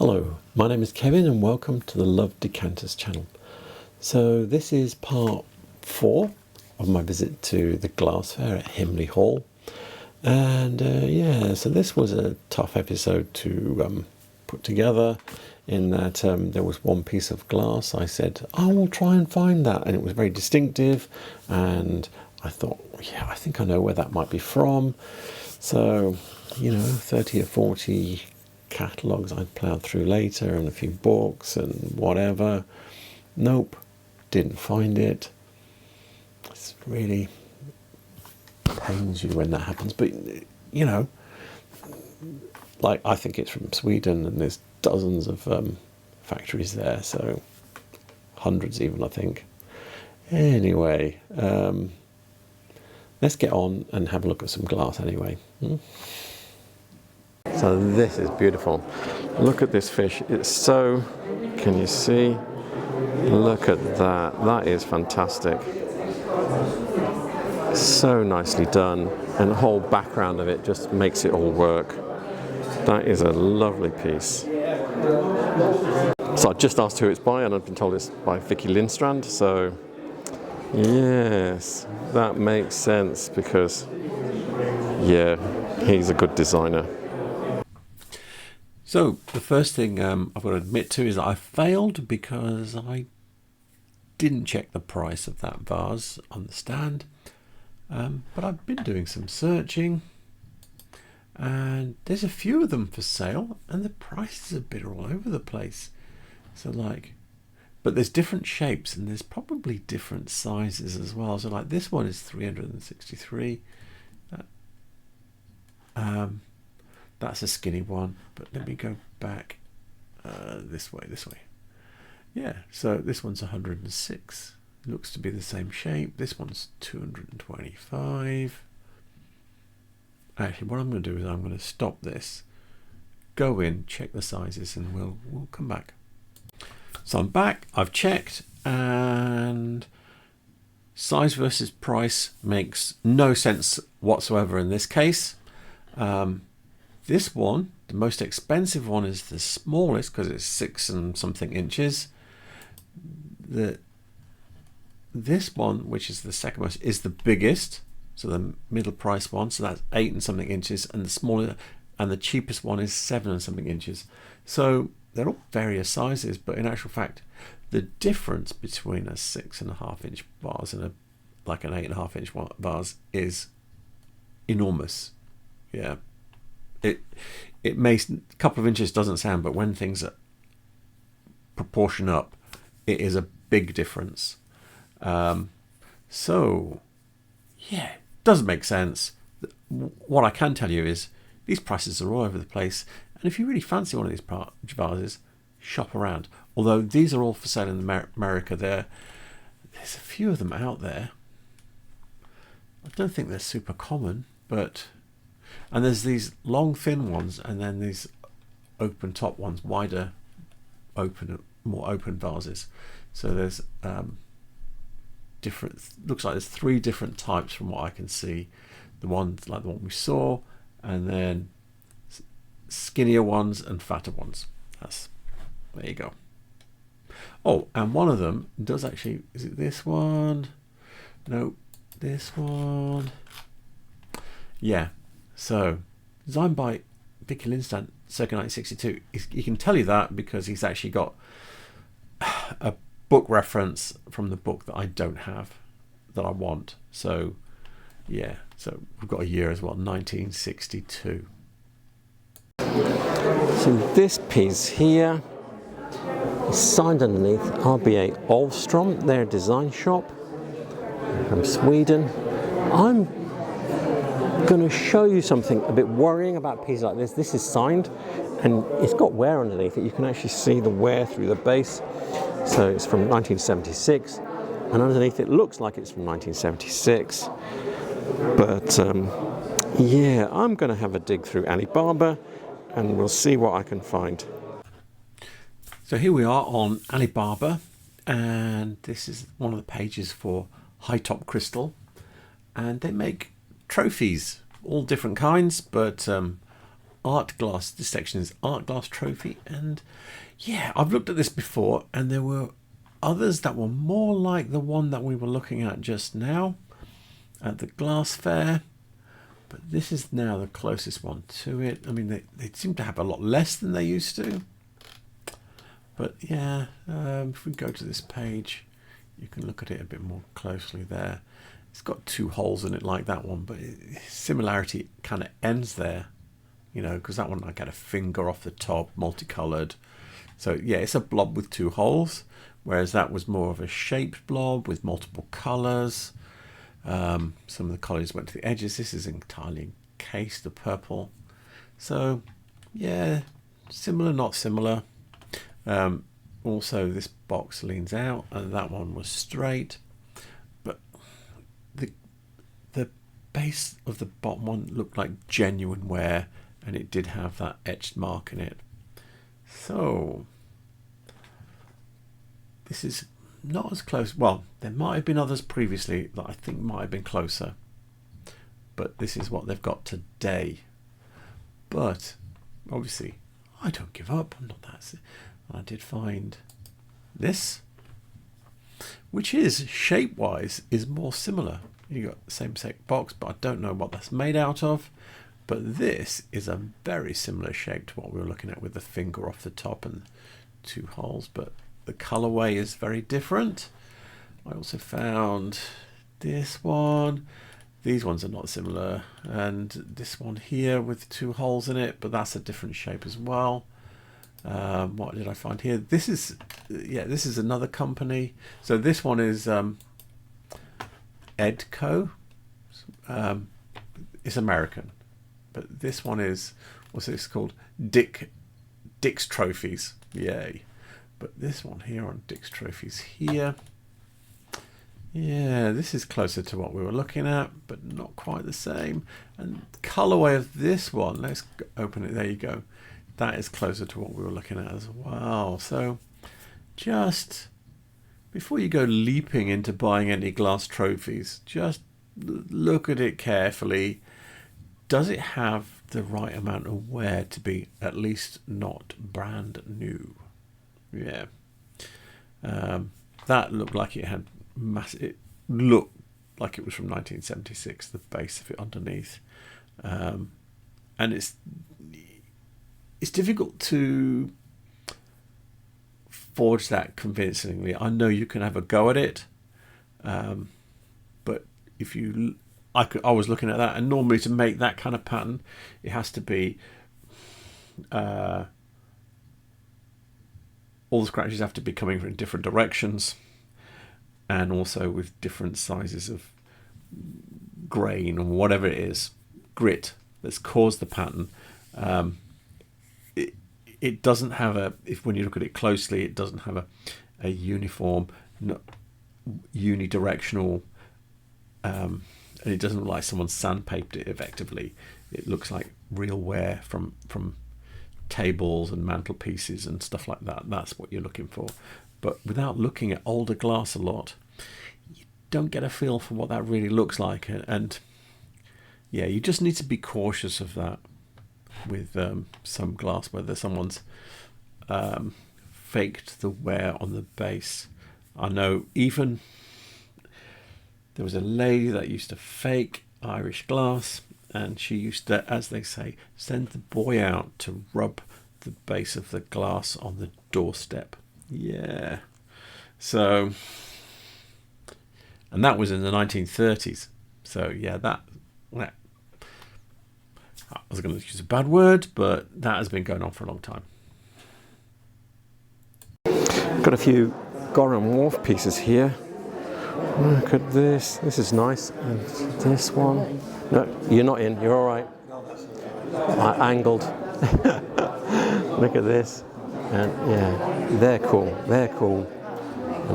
Hello, my name is Kevin and welcome to the Love Decanters channel. So this is part 4 of my visit to the glass fair at Himley Hall. And yeah, so this was a tough episode to put together in that there was one piece of glass. I said, I will try and find that, and it was very distinctive, and I thought, yeah, I think I know where that might be from. So, you know, 30 or 40 catalogues I'd ploughed through later and a few books and whatever. Nope, didn't find it. It's really pains you when that happens, but you know, like, I think it's from Sweden and there's dozens of factories there, so hundreds even, I think. Anyway, let's get on and have a look at some glass anyway. So this is beautiful. Look at this fish. It's so, can you see? Look at that. That is fantastic. So nicely done. And the whole background of it just makes it all work. That is a lovely piece. So I just asked who it's by, and I've been told it's by Vicky Lindstrand. So yes, that makes sense because, yeah, he's a good designer. So the first thing I've got to admit to is that I failed because I didn't check the price of that vase on the stand. But I've been doing some searching, and there's a few of them for sale, and the prices are a bit all over the place. So like, but there's different shapes and there's probably different sizes as well. So like this one is 363. That's a skinny one, but let me go back this way. Yeah, so this one's 106. Looks to be the same shape. This one's 225. Actually, what I'm going to do is I'm going to stop this, go in, check the sizes, and we'll come back. So I'm back. I've checked, and size versus price makes no sense whatsoever in this case. This one, the most expensive one, is the smallest because it's 6 and something inches. This one, which is the second most, is the biggest, so the middle price one, so that's 8 and something inches, and the smaller and the cheapest one is 7 and something inches. So they're all various sizes, but in actual fact, the difference between a 6.5 inch vase and like an 8.5 inch vase is enormous. Yeah. It may, a couple of inches doesn't sound, but when things are proportion up, it is a big difference. So yeah, doesn't make sense. What I can tell you is these prices are all over the place, and if you really fancy one of these vases, shop around. Although these are all for sale in America, there's a few of them out there. I don't think they're super common, but, and there's these long thin ones, and then these open top ones, wider open, more open vases. So there's different, looks like there's 3 different types from what I can see. The ones like the one we saw, and then skinnier ones and fatter ones. There you go. Oh, and one of them does actually, is it this one? No, this one. Yeah, so designed by Vicky Lindstrand, circa 1962. He can tell you that because he's actually got a book reference from the book that I don't have, that I want. So yeah, so we've got a year as well, 1962. So this piece here is signed underneath RBA Olfstrom, their design shop from Sweden. I'm going to show you something a bit worrying about pieces like this. This is signed and it's got wear underneath it. You can actually see the wear through the base. So it's from 1976, and underneath it looks like it's from 1976. But yeah, I'm going to have a dig through Alibaba and we'll see what I can find. So here we are on Alibaba, and this is one of the pages for High Top Crystal, and they make trophies, all different kinds, but art glass. This section is art glass trophy, and yeah, I've looked at this before, and there were others that were more like the one that we were looking at just now at the glass fair, but this is now the closest one to it. I mean, they seem to have a lot less than they used to, but yeah, if we go to this page, you can look at it a bit more closely there. It's got 2 holes in it like that one, but similarity kind of ends there, you know, because that one I get a finger off the top, multicolored. So yeah, it's a blob with 2 holes, whereas that was more of a shaped blob with multiple colors. Some of the colors went to the edges. This is entirely encased, the purple. So yeah, similar, not similar. Also, this box leans out, and that one was straight, but the base of the bottom one looked like genuine wear, and it did have that etched mark in it. So this is not as close. Well, there might have been others previously that I think might have been closer, but this is what they've got today. But obviously I don't give up. I'm not that. I did find this, which is shape-wise is more similar. You got the same box, but I don't know what that's made out of. But this is a very similar shape to what we were looking at with the finger off the top and 2 holes, but the colorway is very different. I also found this one. These ones are not similar, and this one here with 2 holes in it, but that's a different shape as well. What did I find here? This is, yeah, this is another company. So this one is Edco. It's American, but this one is, what's this called? Dick's Trophies. Yay! But this one here on Dick's Trophies here, yeah, this is closer to what we were looking at, but not quite the same. And the colorway of this one, let's open it. There you go. That is closer to what we were looking at as well. So just before you go leaping into buying any glass trophies, just look at it carefully. Does it have the right amount of wear to be at least not brand new? Yeah. That looked like it had massive. It looked like it was from 1976, the base of it underneath. And it's difficult to forge that convincingly. I know you can have a go at it, but if you, I was looking at that, and normally to make that kind of pattern, it has to be all the scratches have to be coming from different directions, and also with different sizes of grain or whatever it is, grit that's caused the pattern. It doesn't have a, if when you look at it closely, it doesn't have a uniform, unidirectional, and it doesn't look like someone sandpapered it effectively. It looks like real wear from tables and mantelpieces and stuff like that. That's what you're looking for. But without looking at older glass a lot, you don't get a feel for what that really looks like. And yeah, you just need to be cautious of that with some glass, whether someone's faked the wear on the base. I know even there was a lady that used to fake Irish glass, and she used to, as they say, send the boy out to rub the base of the glass on the doorstep. Yeah. So, and that was in the 1930s. So yeah, that I was going to use a bad word, but that has been going on for a long time. Got a few Goran Wharf pieces here. Look at this. This is nice. And this one. No, you're not in. You're all right. I angled. Look at this. And yeah, they're cool. They're cool. And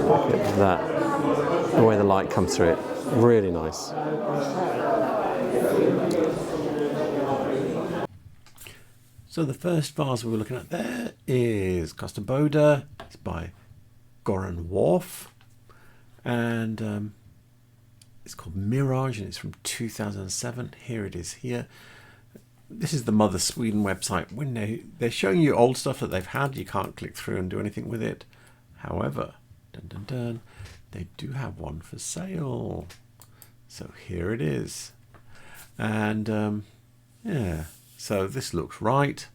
look at that. The way the light comes through it. Really nice. So the first vase we were looking at there is Costa Boda. It's by Goran Wharf, and it's called Mirage, and it's from 2007. Here it is here. this is the Mother Sweden website. When they're showing you old stuff that they've had, you can't click through and do anything with it. However, dun, dun, dun, they do have one for sale. So here it is. And yeah, so this looks right.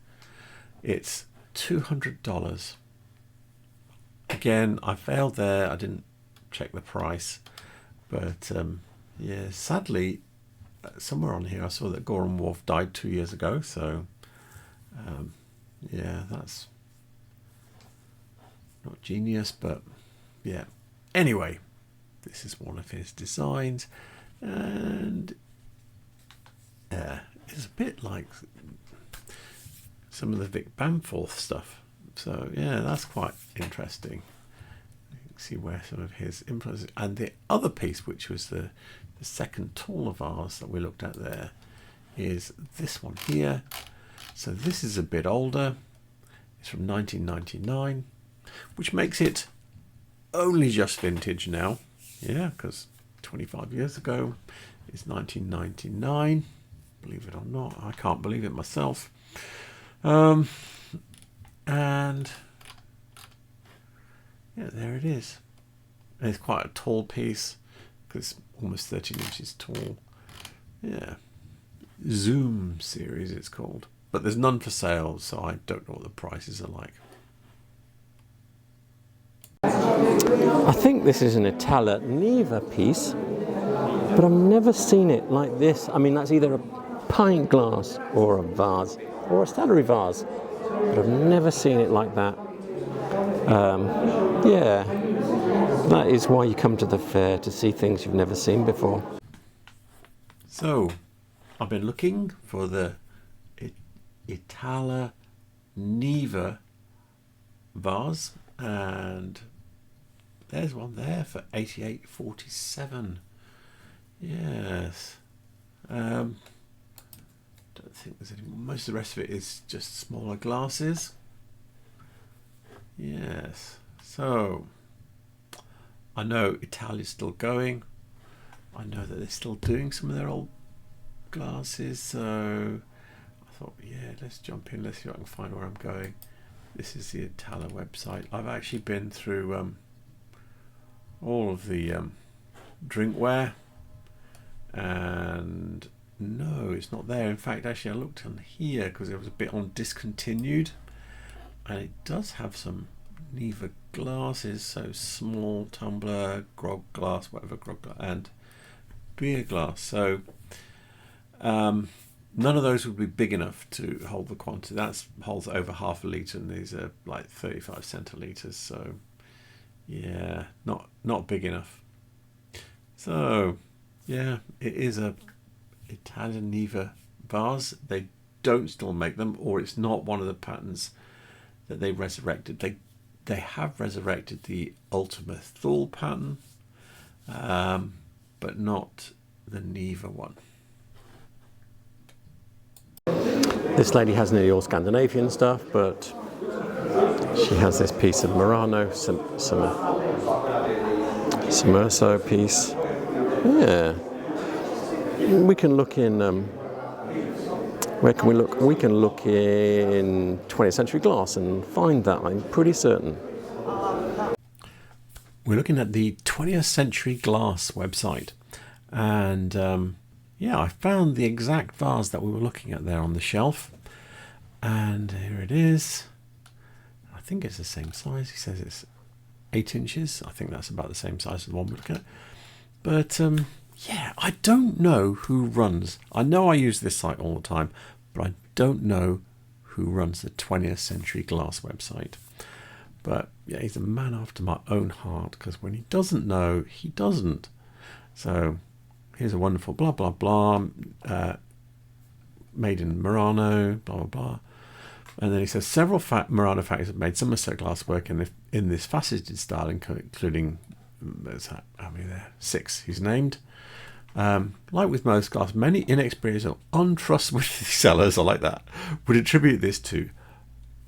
It's $200. Again, I failed there. I didn't check the price. But yeah, sadly, somewhere on here I saw that Goran Wolf died 2 years ago. So yeah, that's not genius, but yeah. Anyway, this is one of his designs. And it's a bit like some of the Vic Bamforth stuff. So yeah, that's quite interesting. You can see where some of his influences. And the other piece, which was the second taller vase that we looked at there, is this one here. So this is a bit older. It's from 1999, which makes it only just vintage now. Yeah, because 25 years ago is 1999. Believe it or not, I can't believe it myself. And yeah, there it is. And it's quite a tall piece because it's almost 13 inches tall. Yeah, Zoom series it's called, but there's none for sale, so I don't know what the prices are like. I think this is an Itala Neva piece, but I've never seen it like this. I mean, that's either a pint glass or a vase or a statuary vase, but I've never seen it like that. Yeah, that is why you come to the fair, to see things you've never seen before. So I've been looking for the Itala Neva vase, and there's one there for $88.47. Yes. Don't think there's any. Most of the rest of it is just smaller glasses. Yes. So I know Italia's still going. I know that they're still doing some of their old glasses. So I thought, yeah, let's jump in. Let's see if I can find where I'm going. This is the Itala website. I've actually been through all of the drinkware, and no, it's not there. In fact, actually I looked on here because it was a bit on discontinued, and it does have some Neva glasses, so small tumbler, grog glass, whatever, grog glass, and beer glass. So none of those would be big enough to hold the quantity. That holds over half a litre, and these are like 35 centilitres, so yeah, not big enough. So yeah, it is a Italian Neva vase. They don't still make them, or it's not one of the patterns that they resurrected. They have resurrected the Ultima Thule pattern, but not the Neva one. This lady has nearly all Scandinavian stuff, but she has this piece of Murano, some Urso piece. Yeah. We can look in, where can we look? We can look in 20th century glass and find that, I'm pretty certain. We're looking at the 20th century glass website, and yeah, I found the exact vase that we were looking at there on the shelf, and here it is. I think it's the same size. He says it's 8 inches. I think that's about the same size as the one we look at. But yeah, I don't know who runs. I know I use this site all the time, but I don't know who runs the 20th century glass website. But yeah, he's a man after my own heart, because when he doesn't know, he doesn't. So here's a wonderful blah blah blah, made in Murano, blah blah blah. And then he says several Murano factories have made some Summerset glass work in this faceted style, including, there's how many there? 6 he's named. Like with most glass, many inexperienced or untrustworthy sellers, I like that, would attribute this to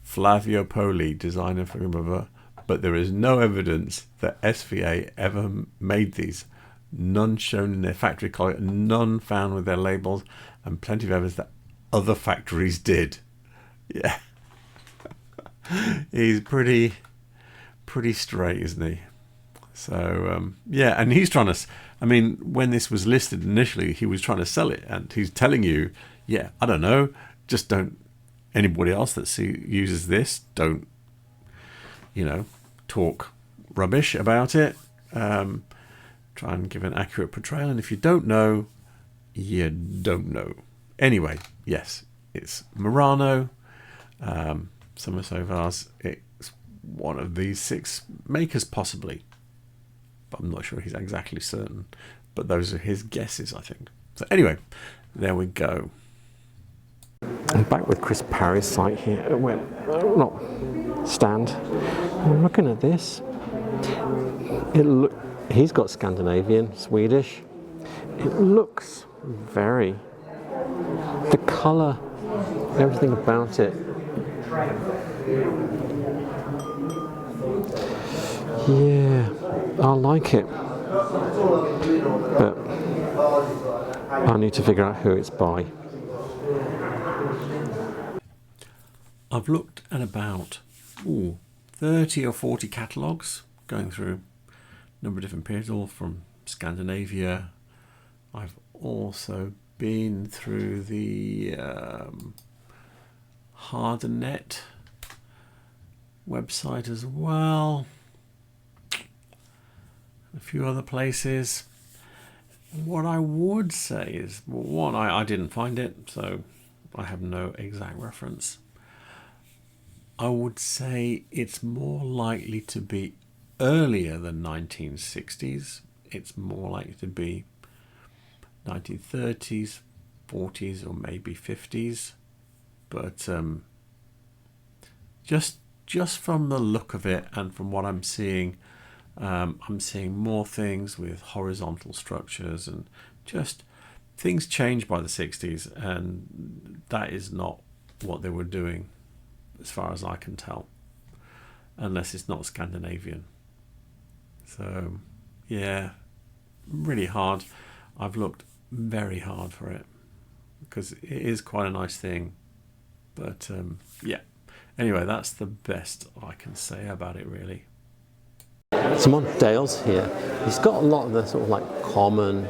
Flavio Poli, designer for Himley, but there is no evidence that SVA ever made these. None shown in their factory collar, none found with their labels, and plenty of evidence that other factories did. Yeah. He's pretty straight, isn't he? So, yeah, and he's trying to, I mean, when this was listed initially, he was trying to sell it, and he's telling you, yeah, I don't know, just don't, anybody else that uses this, don't, talk rubbish about it. Try and give an accurate portrayal, and if you don't know, you don't know. Anyway, yes, it's Murano, Summer Sauvage. It's one of these 6 makers, possibly, but I'm not sure he's exactly certain. But those are his guesses, I think. So anyway, there we go. I'm back with Chris Parry's site here. Stand. I'm looking at this. He's got Scandinavian, Swedish. It looks very. The colour, everything about it. Yeah, I like it. But I need to figure out who it's by. I've looked at about 30 or 40 catalogues, going through a number of different periods, all from Scandinavia. I've also been through the Hardernet website as well, a few other places. What I would say is, well, one, I didn't find it, so I have no exact reference. I would say it's more likely to be earlier than 1960s. It's more likely to be 1930s, 40s, or maybe 50s. But just from the look of it and from what I'm seeing more things with horizontal structures, and just things changed by the 60s, and that is not what they were doing as far as I can tell, unless it's not Scandinavian. So yeah, really hard. I've looked very hard for it because it is quite a nice thing, but yeah, anyway, that's the best I can say about it, really. So I'm on Dale's here. He's got a lot of the sort of like common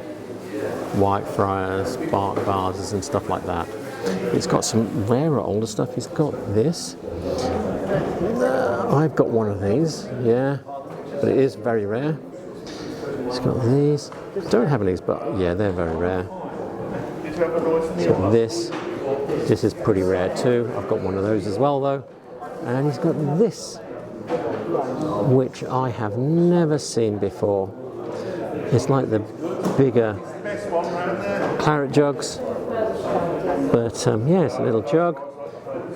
Whitefriars, bark vases and stuff like that. He's got some rarer older stuff. He's got this. I've got one of these, yeah, but it is very rare. He's got these. Don't have any, but yeah, they're very rare. He's got this. This is pretty rare too. I've got one of those as well though. And he's got this, which I have never seen before. It's like the bigger claret jugs, but yeah, it's a little jug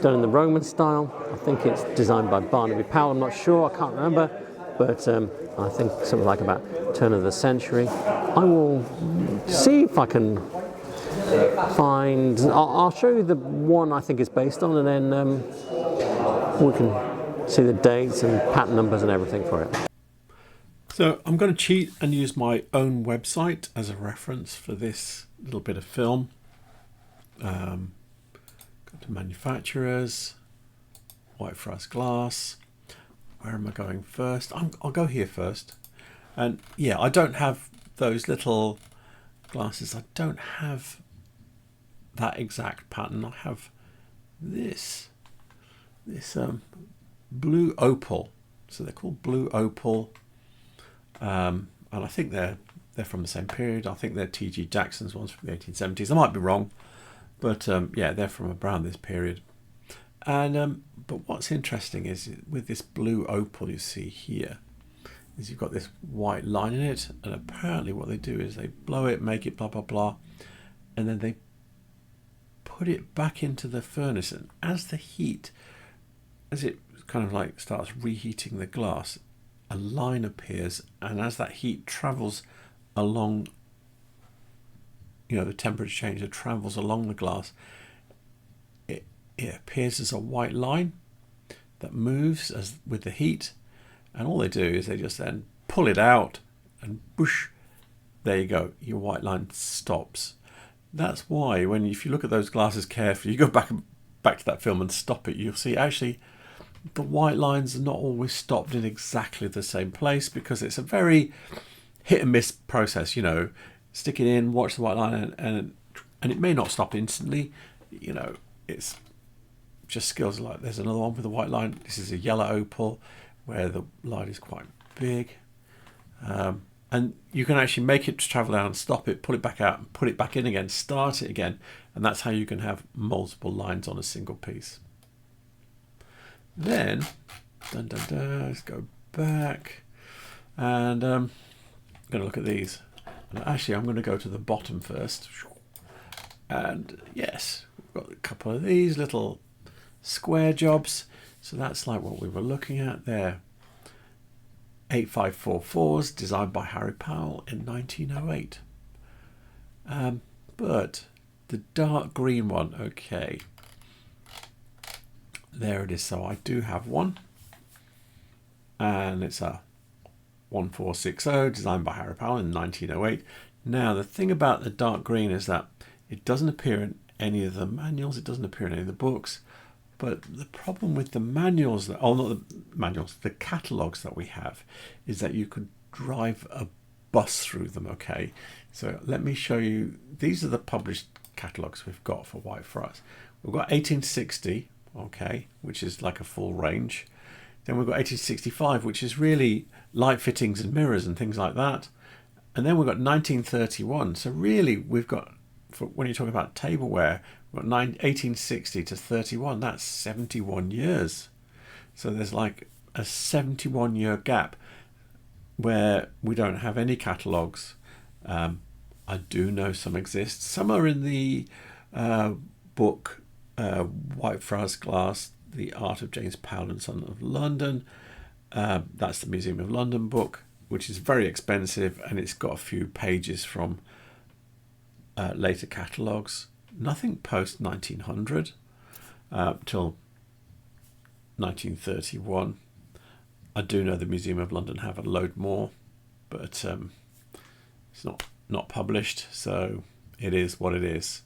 done in the Roman style. I think it's designed by Barnaby Powell. I'm not sure, I can't remember, but I think something like about turn of the century. I will see if I can find. I'll show you the one I think it's based on, and then we can see the dates and pattern numbers and everything for it. So I'm going to cheat and use my own website as a reference for this little bit of film. Go to manufacturers, Whitefriars glass. Where am I going first? I'll go here first. And yeah, I don't have those little glasses. I don't have that exact pattern. I have this blue opal. So they're called blue opal. And I think they're from the same period. I think they're T.G. Jackson's ones from the 1870s. I might be wrong, but yeah, they're from around this period. And but what's interesting is with this blue opal you see here is you've got this white line in it, and apparently what they do is they blow it, make it blah blah blah, and then they put it back into the furnace, and as it kind of like starts reheating the glass, a line appears, and as that heat travels along, the temperature change that travels along the glass, it appears as a white line that moves as with the heat, and all they do is they just then pull it out, and whoosh, there you go, your white line stops. that's why if you look at those glasses carefully, you go back to that film and stop it, you'll see actually the white lines are not always stopped in exactly the same place, because it's a very hit and miss process. Stick it in, watch the white line, and it may not stop instantly. It's just skills. Like there's another one with a white line. This is a yellow opal where the line is quite big, and you can actually make it to travel down, stop it, pull it back out, and put it back in again, start it again, and that's how you can have multiple lines on a single piece. Then let's go back, and I'm going to look at these. And actually, I'm going to go to the bottom first, and yes, we've got a couple of these little square jobs. So that's like what we were looking at there. 8544s, designed by Harry Powell in 1908. But the dark green one, okay, there it is. So I do have one, and it's a 1460, designed by Harry Powell in 1908. Now the thing about the dark green is that it doesn't appear in any of the manuals, it doesn't appear in any of the books. But the problem with the manuals, not the manuals, the catalogues that we have, is that you could drive a bus through them, okay? So let me show you, these are the published catalogues we've got for Whitefriars. We've got 1860, okay, which is like a full range. Then we've got 1865, which is really light fittings and mirrors and things like that. And then we've got 1931. So really we've got, when you're talking about tableware, we've got 1860 to 31. That's 71 years. So there's like a 71-year gap where we don't have any catalogues. I do know some exist. Some are in the book Whitefriars Glass, The Art of James Powell and Son of London. That's the Museum of London book, which is very expensive, and it's got a few pages from later catalogues. Nothing post 1900 till 1931. I do know the Museum of London have a load more, but it's not published, so it is what it is.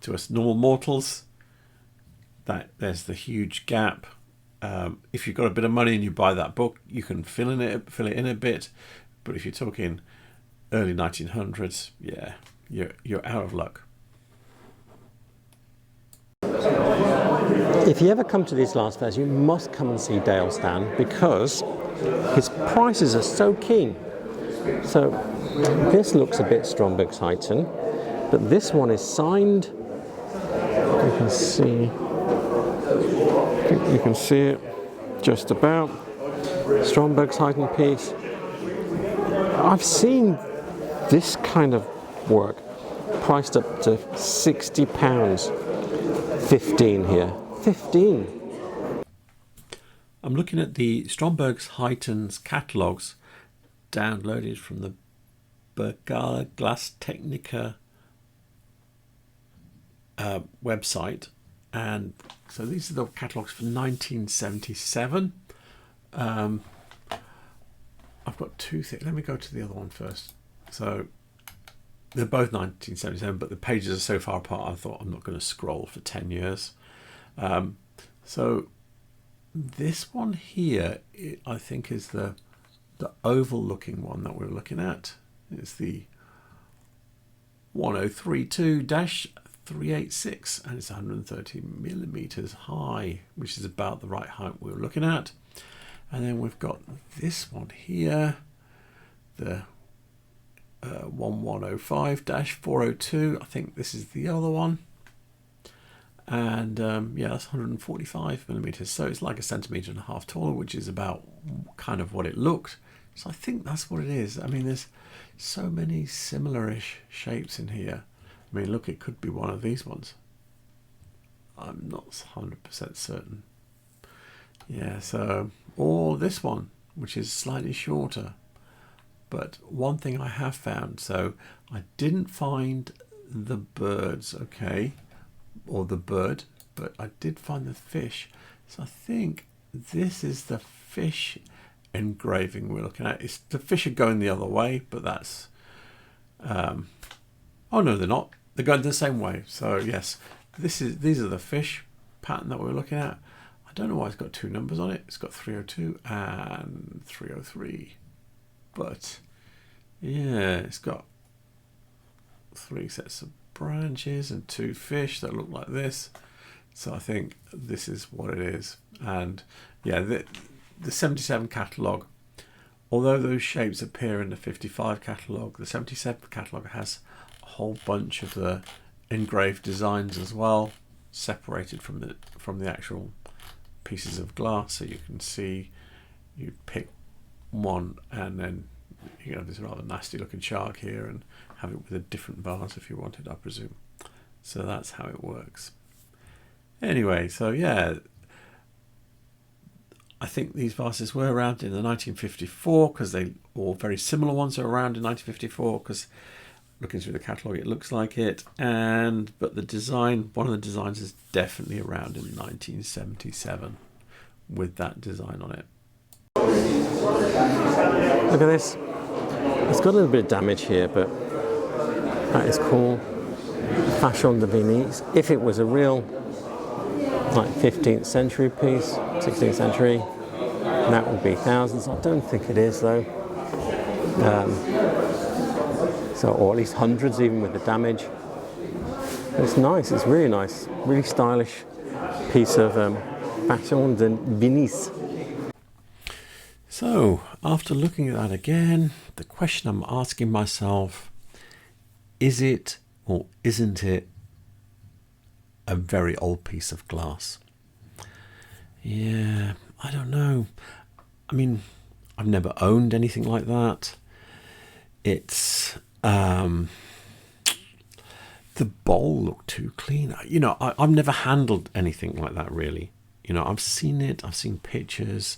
To us normal mortals, that there's the huge gap. If you've got a bit of money and you buy that book, you can fill it in a bit. But if you're talking early 1900s, yeah, you're out of luck. If you ever come to these glass fairs, you must come and see Dale's stand, because his prices are so keen. So this looks a bit Stromberg's Heighten, but this one is signed. You can see. You can see it just about. Stromberg's Heighten piece. I've seen this kind of work priced up to £60. 15 here. 15. I'm looking at the Stromberg's Heighten's catalogues downloaded from the Bergala Glass Technica website, and so these are the catalogues for 1977. I've got two things. Let me go to the other one first. So they're both 1977, but the pages are so far apart I thought I'm not going to scroll for 10 years. So this one here, I think, is the oval looking one that we're looking at. It's the 1032-386, and it's 130 millimeters high, which is about the right height we were looking at. And then we've got this one here, the 1105-402. I think this is the other one. And yeah, that's 145 millimeters. So it's like a centimeter and a half taller, which is about kind of what it looked. So I think that's what it is. I mean, there's so many similar-ish shapes in here. I mean, look, it could be one of these ones. I'm not 100% certain. Yeah, so, or this one, which is slightly shorter. But one thing I have found, so I didn't find the birds, okay, or the bird, but I did find the fish. So I think this is the fish engraving we're looking at. It's the fish are going the other way, but that's Oh no, they're not. They're going the same way. So yes, these are the fish pattern that we're looking at. I don't know why it's got two numbers on it. It's got 302 and 303. But yeah, it's got 3 sets of branches and 2 fish that look like this. So I think this is what it is. And yeah, the 77 catalogue, although those shapes appear in the 55 catalogue, the 77 catalogue has a whole bunch of the engraved designs as well, separated from the actual pieces of glass. So you can see, you pick one and then you have this rather nasty looking shark here and have it with a different vase if you wanted, I presume. So that's how it works. Anyway, so yeah, I think these vases were around in the 1954 because they all very similar ones are around in 1954 because looking through the catalogue it looks like it. But the design, one of the designs is definitely around in 1977 with that design on it. Look at this. It's got a little bit of damage here, but that is cool. Fashion de Venise. If it was a real like 15th century piece, 16th century, that would be thousands. I don't think it is though. Or at least hundreds even with the damage. It's nice, it's really nice, really stylish piece of Fashion de Venise. So after looking at that again, the question I'm asking myself, is it or isn't it a very old piece of glass? Yeah, I don't know. I mean, I've never owned anything like that. It's the bowl looked too clean. You know, I've never handled anything like that really. You know, I've seen it, I've seen pictures,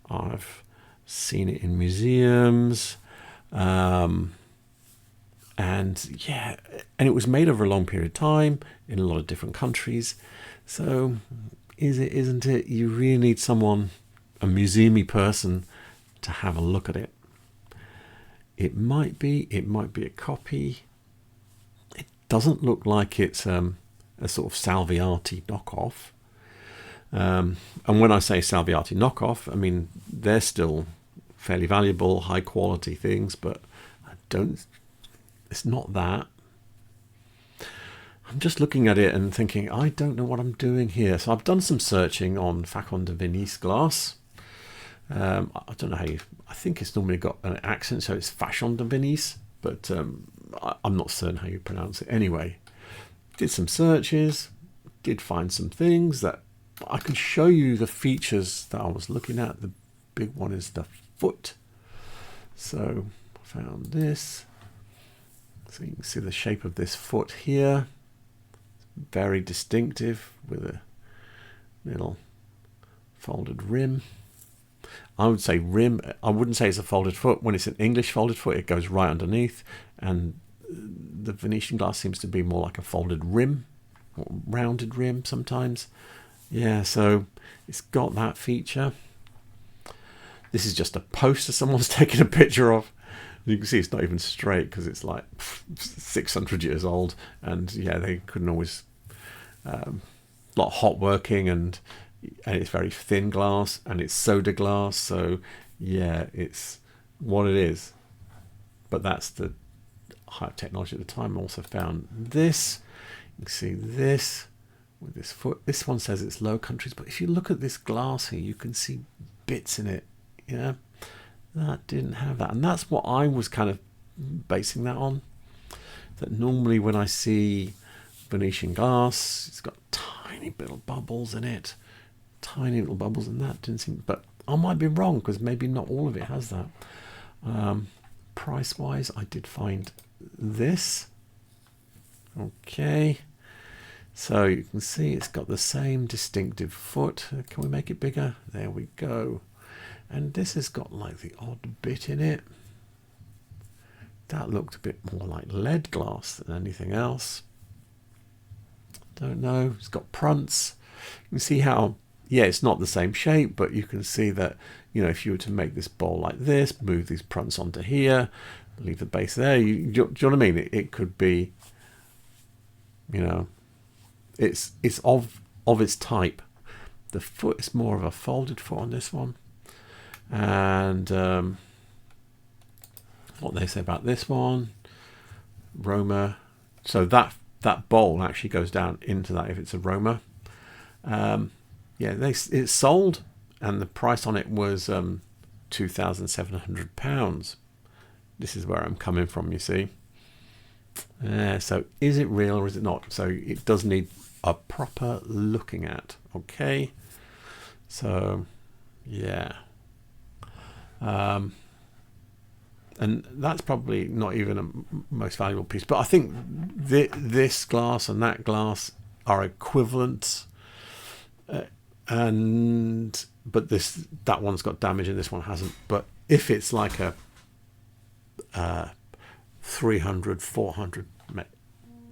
I've seen it in museums, and yeah, and it was made over a long period of time in a lot of different countries. So is it, isn't it? You really need someone, a museum-y person, to have a look at it. It might be a copy. It doesn't look like it's a sort of Salviati knockoff. And when I say Salviati knockoff, I mean they're still fairly valuable, high quality things, but it's not that. I'm just looking at it and thinking, I don't know what I'm doing here. So I've done some searching on Fashion de Venise glass. I don't know how I think it's normally got an accent, so it's Fashion de Venise, but I'm not certain how you pronounce it. Anyway, did some searches, did find some things that I can show you the features that I was looking at. The big one is the foot. So I found this. So you can see the shape of this foot here. Very distinctive with a little folded rim. I would say rim. I wouldn't say it's a folded foot. When it's an English folded foot, it goes right underneath. And the Venetian glass seems to be more like a folded rim, or rounded rim sometimes. Yeah, so it's got that feature. This is just a poster someone's taken a picture of. You can see it's not even straight because it's like 600 years old. And yeah, they couldn't always, a lot of hot working, and it's very thin glass and it's soda glass. So yeah, it's what it is. But that's the high technology at the time. I also found this. You can see this with this foot. This one says it's Low Countries, but if you look at this glass here, you can see bits in it. Yeah, that didn't have that, and that's what I was kind of basing that on. That normally when I see Venetian glass, it's got tiny little bubbles in it, tiny little bubbles, and that didn't seem. But I might be wrong because maybe not all of it has that. Price wise, I did find this. Okay. So you can see it's got the same distinctive foot. Can we make it bigger? There we go. And this has got like the odd bit in it. That looked a bit more like lead glass than anything else. Don't know. It's got prunts. You can see how, yeah, it's not the same shape, but you can see that, you know, if you were to make this bowl like this, move these prunts onto here, leave the base there, do you know what I mean? It could be you know, it's of its type. The foot is more of a folded foot on this one, and what they say about this one, Roma. So that bowl actually goes down into that if it's a Roma. Yeah, it's sold, and the price on it was £2,700. This is where I'm coming from, you see. So is it real or is it not? So it does need a proper looking at. Okay. So yeah. And that's probably not even a most valuable piece, but I think this glass and that glass are equivalent. But that one's got damage and this one hasn't. But if it's like a 300, 400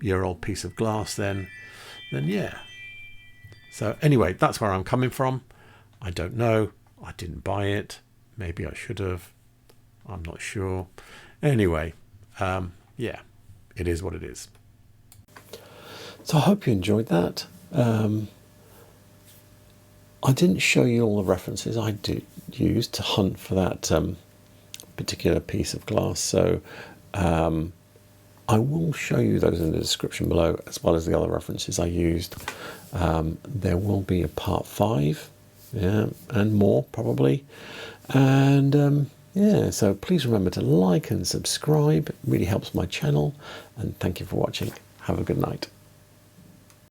year old piece of glass, then yeah. So anyway, that's where I'm coming from. I don't know. I didn't buy it. Maybe I should have. I'm not sure. Anyway, yeah, it is what it is. So I hope you enjoyed that. I didn't show you all the references I did use to hunt for that particular piece of glass. So I will show you those in the description below, as well as the other references I used. There will be a part 5, yeah, and more probably. And yeah, so please remember to like and subscribe. It really helps my channel. And thank you for watching. Have a good night.